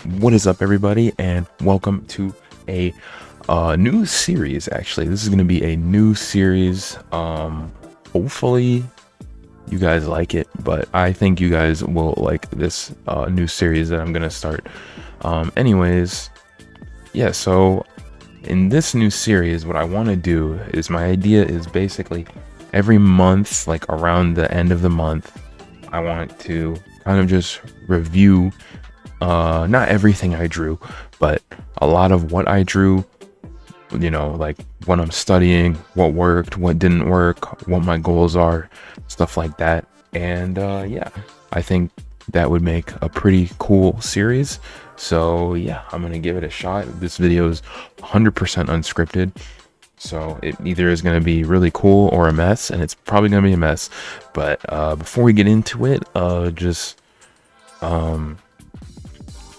What is up, everybody, and welcome to a new series. Actually, this is going to be a new series. Hopefully you guys like it, but I think you guys will like this new series that I'm going to start. Anyways, yeah, so in this new series, what I want to do is, my idea is basically every month, like around the end of the month, I want to kind of just review not everything I drew, but a lot of what I drew, like when I'm studying, what worked, what didn't work, what my goals are, stuff like that. And yeah, I think that would make a pretty cool series. So yeah, I'm gonna give it a shot. This video is 100% unscripted, so it either is going to be really cool or a mess, and it's probably going to be a mess. But before we get into it, just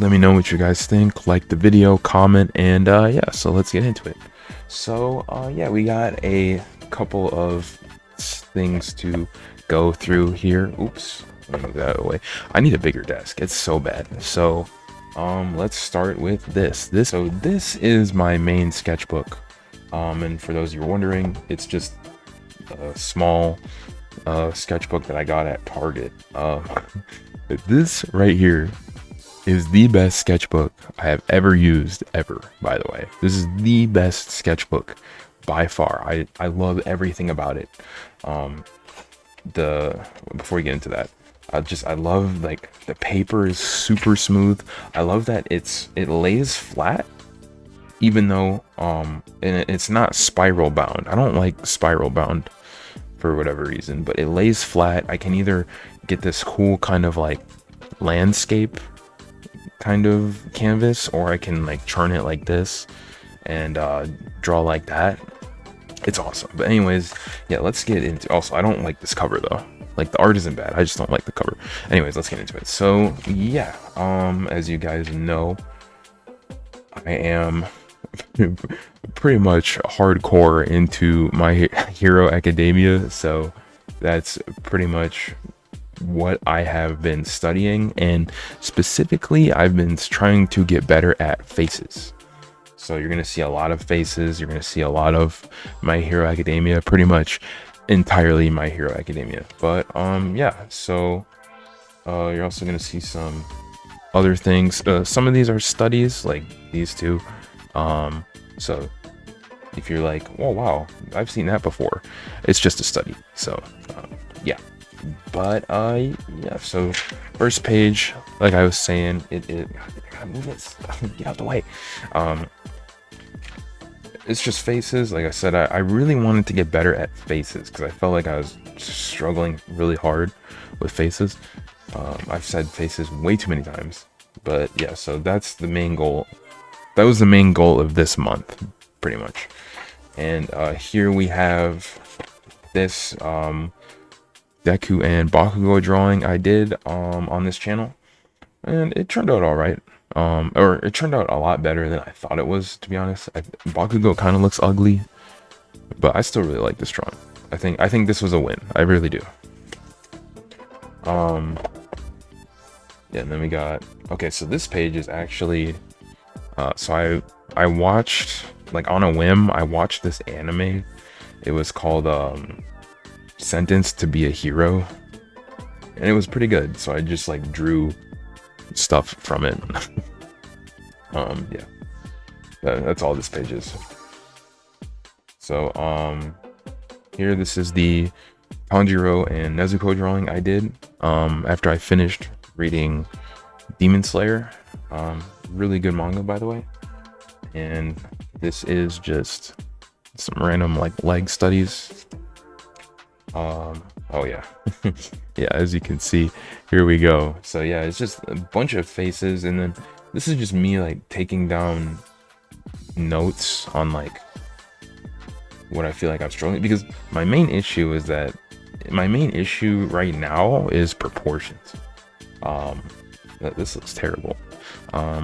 let me know what you guys think. Like the video, comment, and yeah, so let's get into it. So yeah, we got a couple of things to go through here. Oops, let me move that away. I need a bigger desk. It's so bad. So let's start with this. This is my main sketchbook. And for those of you wondering, it's just a small sketchbook that I got at Target. This right here is the best sketchbook I have ever used, ever, by the way. This is the best sketchbook by far. I love everything about it. Before we get into that, I love, like, the paper is super smooth. I love that it lays flat, even though and it's not spiral bound. I don't like spiral bound for whatever reason, but it lays flat. I can either get this cool kind of like landscape kind of canvas, or I can like turn it like this and draw like that. It's awesome. But anyways, yeah, let's get into. Also, I don't like this cover though. Like, the art isn't bad, I just don't like the cover. Anyways, let's get into it. So yeah, as you guys know, I am pretty much hardcore into My Hero Academia, so that's pretty much what I have been studying, and specifically I've been trying to get better at faces. So you're going to see a lot of faces, you're going to see a lot of My Hero Academia, pretty much entirely My Hero Academia. But yeah, so you're also going to see some other things. Some of these are studies, like these two. So if you're like, oh wow, I've seen that before, it's just a study. So yeah. But yeah, so first page, like I was saying, I gotta move this, get out the way. It's just faces. Like I said, I really wanted to get better at faces because I felt like I was struggling really hard with faces. I've said faces way too many times, but yeah, so that's the main goal. That was the main goal of this month, pretty much. And here we have this Deku and Bakugo drawing I did on this channel, and it turned out all right. Or it turned out a lot better than I thought it was, to be honest. Bakugo kind of looks ugly, but I still really like this drawing. I think this was a win. I really do. Yeah, and then we got, okay, so this page is actually so I watched, like on a whim, I watched this anime. It was called Sentenced to Be a Hero, and it was pretty good, so I just like drew stuff from it. Yeah, that's all this page is. So here, this is the Tanjiro and Nezuko drawing I did after I finished reading Demon Slayer. Really good manga, by the way. And this is just some random like leg studies. Oh yeah. Yeah, as you can see, here we go. So yeah, it's just a bunch of faces, and then this is just me like taking down notes on like what I feel like I'm struggling, because my main issue right now is proportions. This looks terrible.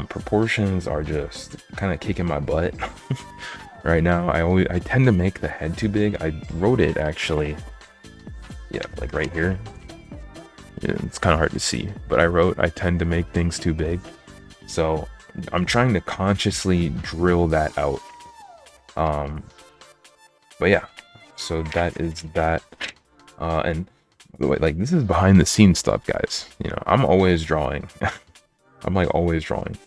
Proportions are just kind of kicking my butt right now. I tend to make the head too big. I wrote it actually, yeah, like right here. Yeah, it's kind of hard to see, but I tend to make things too big. So I'm trying to consciously drill that out. But yeah, so that is that. And like, this is behind the scenes stuff, guys. You know, I'm always drawing. I'm like always drawing.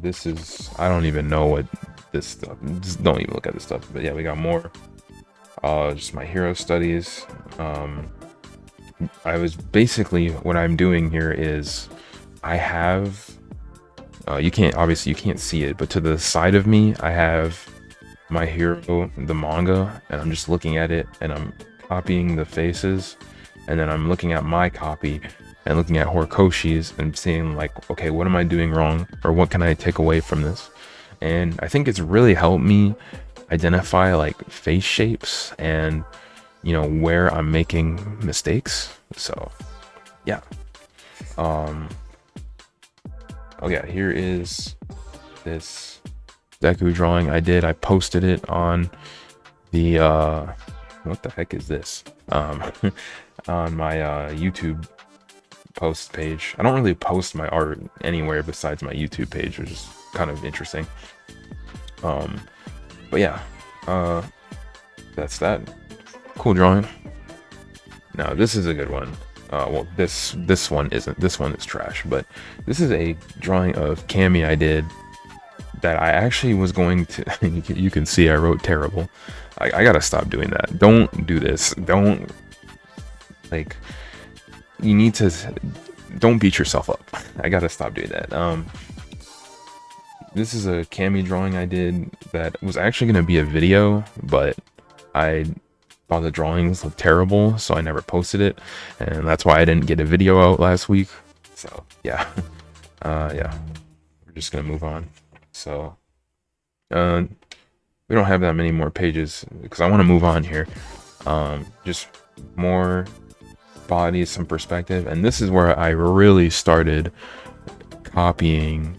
This is, I don't even know what this stuff, just don't even look at this stuff. But yeah, we got more. Just my hero studies. I was basically, what I'm doing here is I have, you can't, obviously you can't see it, but to the side of me, I have my hero, the manga, and I'm just looking at it and I'm copying the faces, and then I'm looking at my copy and looking at horikoshi's and seeing like, okay, what am I doing wrong, or what can I take away from this? And I think it's really helped me identify like face shapes and, you know, where I'm making mistakes. So yeah. Oh yeah, here is this Deku drawing I did. I posted it on the what the heck is this, on my YouTube post page. I don't really post my art anywhere besides my YouTube page, which is kind of interesting. But yeah, that's that. Cool drawing. Now this is a good one. Well, this one isn't. This one is trash, but this is a drawing of Cammy I did that I actually was going to, you can see I wrote terrible. I gotta stop doing that. Don't do this. Don't, like, you need to, don't beat yourself up. I gotta stop doing that. This is a Cammy drawing I did that was actually gonna be a video, but I thought the drawings looked terrible, so I never posted it, and that's why I didn't get a video out last week. So yeah, yeah, we're just gonna move on. So we don't have that many more pages because I want to move on here. Just more bodies, some perspective, and this is where I really started copying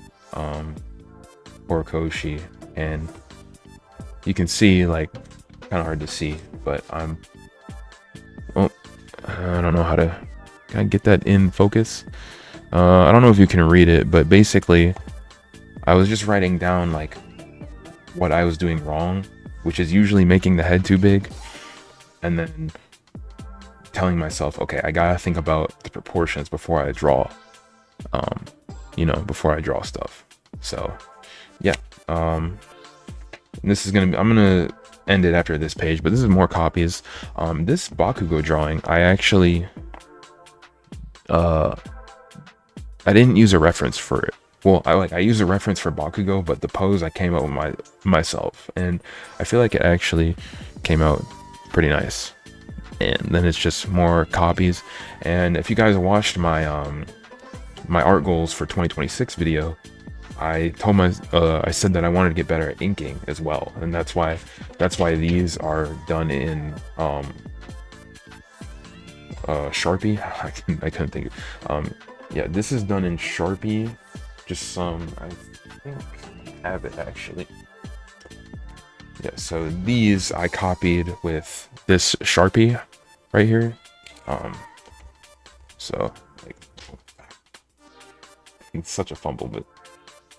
horikoshi, and you can see, like, kind of hard to see, but I'm, oh, I don't know how to, can I get that in focus? I don't know if you can read it, but basically I was just writing down like what I was doing wrong, which is usually making the head too big, and then telling myself, okay, I gotta think about the proportions before I draw, you know, before I draw stuff. So yeah, this is gonna be, I'm gonna end it after this page, but this is more copies. This bakugo drawing, I actually I didn't use a reference for it. Well, I use a reference for bakugo, but the pose I came up with myself, and I feel like it actually came out pretty nice. And then it's just more copies. And if you guys watched my my art goals for 2026 video, I told I said that I wanted to get better at inking as well, and that's why these are done in Sharpie. I couldn't think of, yeah, this is done in Sharpie. Just some, I think I have it actually. Yeah, so these I copied with this Sharpie right here. So like, it's such a fumble, but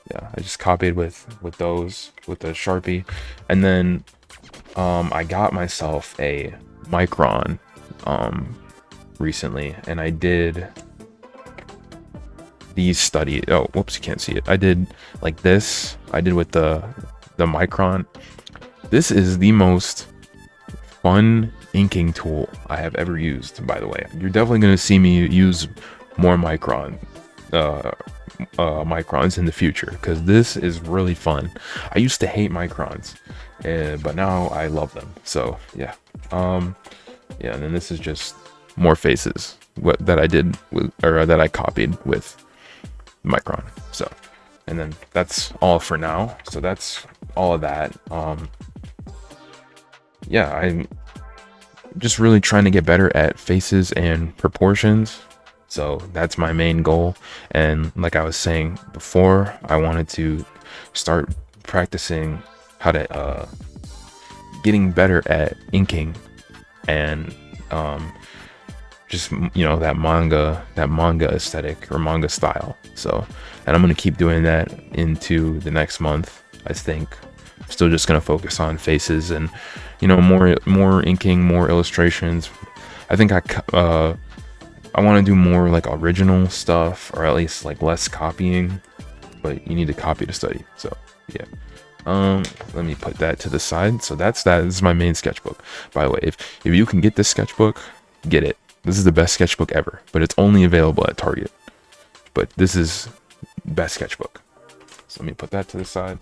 yeah, I just copied with those, with the Sharpie. And then I got myself a Micron recently, and I did these studies. Oh, whoops, you can't see it. I did like this. I did with the Micron. This is the most fun inking tool I have ever used, by the way. You're definitely going to see me use more microns in the future, because this is really fun. I used to hate microns, but now I love them. So yeah, yeah. And then this is just more faces that I did with, or that I copied with Micron. So, and then that's all for now. So that's all of that. Yeah, I'm just really trying to get better at faces and proportions. So that's my main goal. And like I was saying before, I wanted to start practicing how to getting better at inking, and just, you know, that manga aesthetic or manga style. So, and I'm gonna keep doing that into the next month. I think I'm still just gonna focus on faces and, you know, more inking, more illustrations. I think I want to do more like original stuff, or at least like less copying, but you need to copy to study. So yeah. Let me put that to the side. So that's that. This is my main sketchbook. By the way, if you can get this sketchbook, get it. This is the best sketchbook ever, but it's only available at Target. But this is best sketchbook. So let me put that to the side.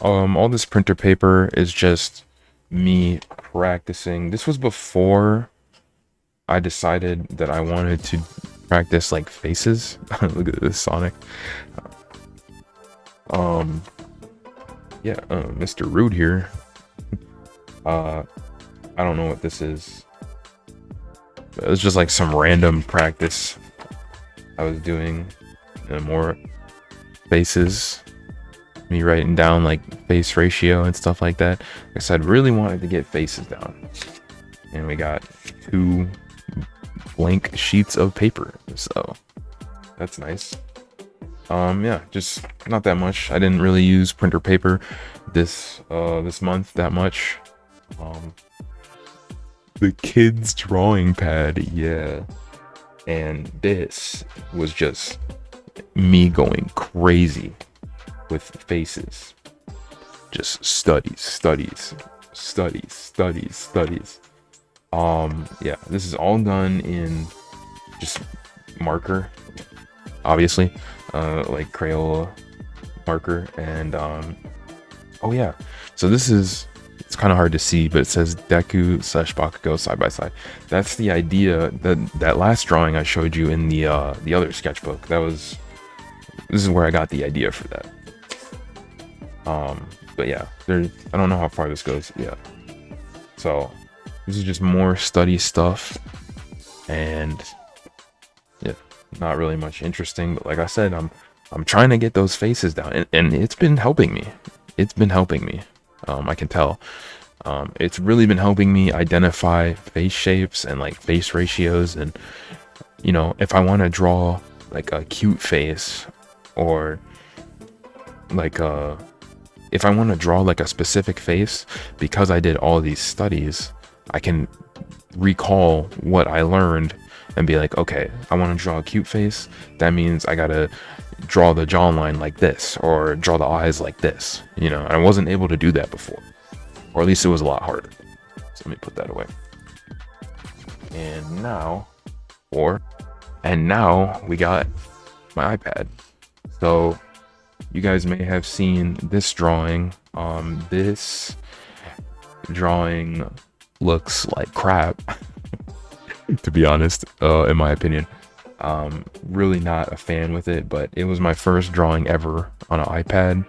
All this printer paper is just me practicing. This was before I decided that I wanted to practice like faces. Look at this Sonic. Yeah, Mr. Rude here. I don't know what this is. It was just like some random practice I was doing, and more faces. Me writing down like face ratio and stuff like that. I said, really wanted to get faces down, and we got 2 blank sheets of paper, so that's nice. Yeah, just not that much. I didn't really use printer paper this month that much. The kids drawing pad, yeah, and this was just me going crazy with faces. Just studies. Yeah, this is all done in just marker, obviously, like Crayola marker. And oh yeah, so this is, it's kind of hard to see, but it says Deku / Bakugo side by side. That's the idea. That last drawing I showed you in the other sketchbook, this is where I got the idea for that. But yeah, I don't know how far this goes. Yeah, so this is just more study stuff, and yeah, not really much interesting. But like I said, I'm trying to get those faces down, and it's been helping me. I can tell. It's really been helping me identify face shapes and like face ratios, and you know, if I want to draw like a cute face, or like if I want to draw like a specific face, because I did all these studies, I can recall what I learned and be like, okay, I want to draw a cute face. That means I gotta draw the jawline like this, or draw the eyes like this. You know, I wasn't able to do that before, or at least it was a lot harder. So let me put that away. And now we got my iPad. So you guys may have seen this drawing. This drawing looks like crap, to be honest, in my opinion. Really not a fan with it, but it was my first drawing ever on an iPad,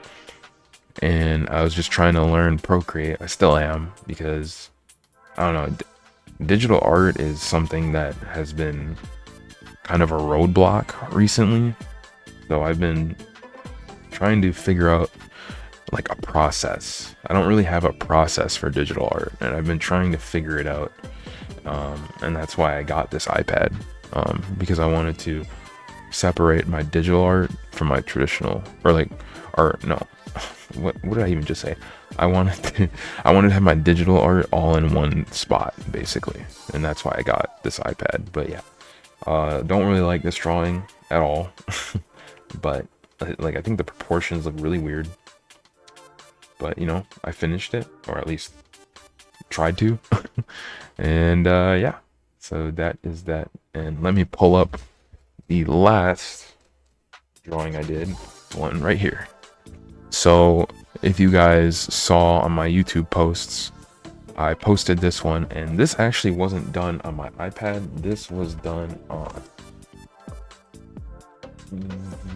and I was just trying to learn Procreate. I still am, because I don't know, digital art is something that has been kind of a roadblock recently. So I've been trying to figure out like a process. I don't really have a process for digital art, and I've been trying to figure it out. And that's why I got this iPad, because I wanted to separate my digital art from my traditional, or like art. No, what did I even just say? I wanted to have my digital art all in one spot, basically, and that's why I got this iPad. But yeah, don't really like this drawing at all. But like, I think the proportions look really weird, but you know, I finished it, or at least tried to. And yeah, so that is that. And let me pull up the last drawing I did, one right here. So if you guys saw on my YouTube posts, I posted this one, and this actually wasn't done on my iPad. This was done on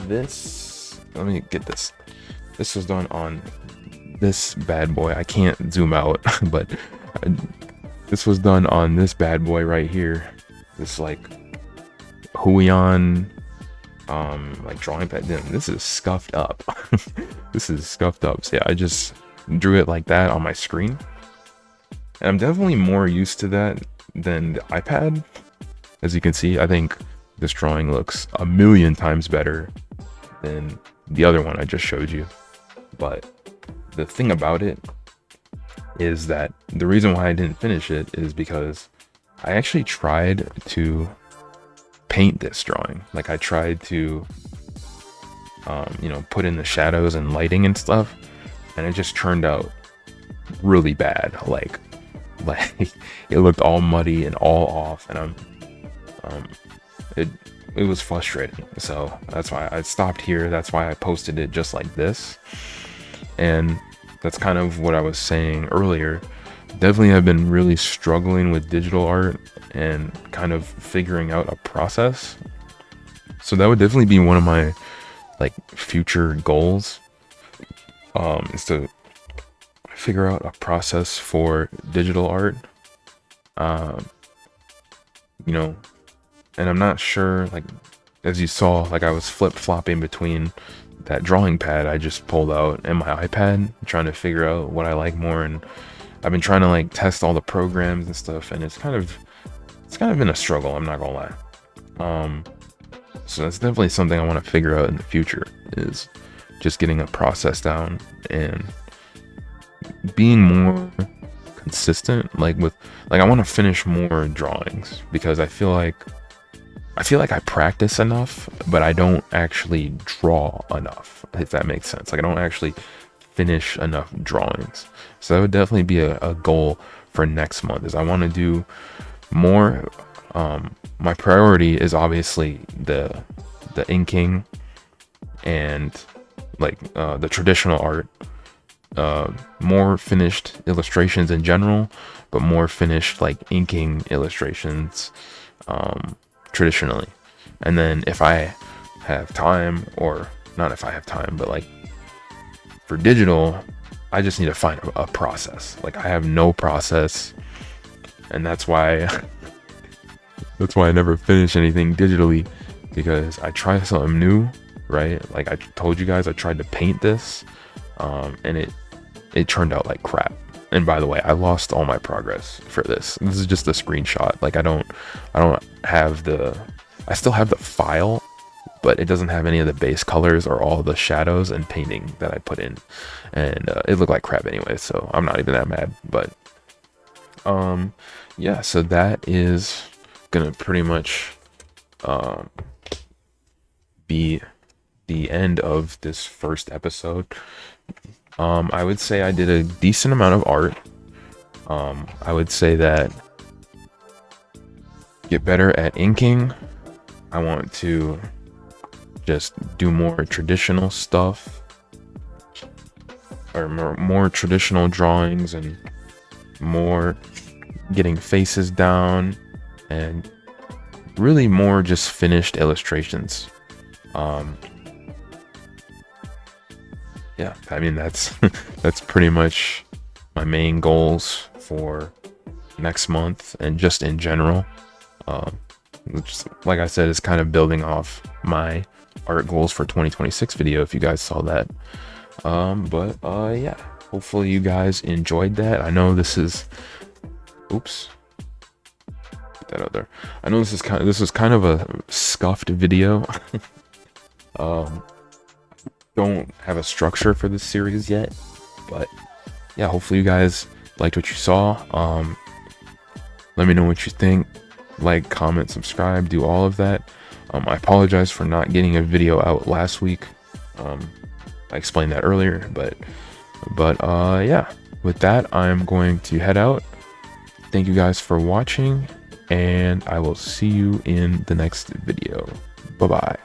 this. Let me get this. This was done on this bad boy. I can't zoom out, but this was done on this bad boy right here. This like Huion like drawing pad. Damn, this is scuffed up. This is scuffed up. So yeah, I just drew it like that on my screen, and I'm definitely more used to that than the iPad. As you can see, I think this drawing looks a million times better than the other one I just showed you. But the thing about it is that the reason why I didn't finish it is because I actually tried to paint this drawing. Like I tried to, you know, put in the shadows and lighting and stuff, and it just turned out really bad. Like it looked all muddy and all off, and it was frustrating. So that's why I stopped here. That's why I posted it just like this. And that's kind of what I was saying earlier. Definitely have been really struggling with digital art and kind of figuring out a process. So that would definitely be one of my like future goals, is to figure out a process for digital art. You know, and I'm not sure, like, as you saw, like I was flip-flopping between that drawing pad I just pulled out and my iPad, trying to figure out what I like more. And I've been trying to like test all the programs and stuff, and it's kind of been a struggle, I'm not gonna lie. So that's definitely something I want to figure out in the future, is just getting a process down and being more consistent. Like I want to finish more drawings, because I feel like I practice enough, but I don't actually draw enough, if that makes sense. Like I don't actually finish enough drawings. So that would definitely be a goal for next month, is I want to do more. My priority is obviously the inking and like the traditional art, more finished illustrations in general, but more finished like inking illustrations traditionally. And then if I have time, or not if I have time, but like for digital, I just need to find a process. Like I have no process, and that's why I never finish anything digitally, because I try something new, right? Like I told you guys, I tried to paint this, and it turned out like crap. And by the way, I lost all my progress for this. This is just a screenshot. Like I don't have I still have the file, but it doesn't have any of the base colors or all the shadows and painting that I put in. And it looked like crap anyway, so I'm not even that mad. But yeah, so that is gonna pretty much be the end of this first episode. I would say I did a decent amount of art. I would say that get better at inking. I want to just do more traditional stuff, or more traditional drawings, and more getting faces down, and really more just finished illustrations. Yeah, I mean that's pretty much my main goals for next month, and just in general. Which, like I said, is kind of building off my art goals for 2026 video, if you guys saw that. But yeah, hopefully you guys enjoyed that. I know this is, oops, get that out there. I know this is kind of a scuffed video. Don't have a structure for this series yet, but yeah, hopefully you guys liked what you saw. Let me know what you think. Like, comment, subscribe, do all of that. I apologize for not getting a video out last week. I explained that earlier, but yeah, with that, I'm going to head out. Thank you guys for watching, and I will see you in the next video. Bye bye.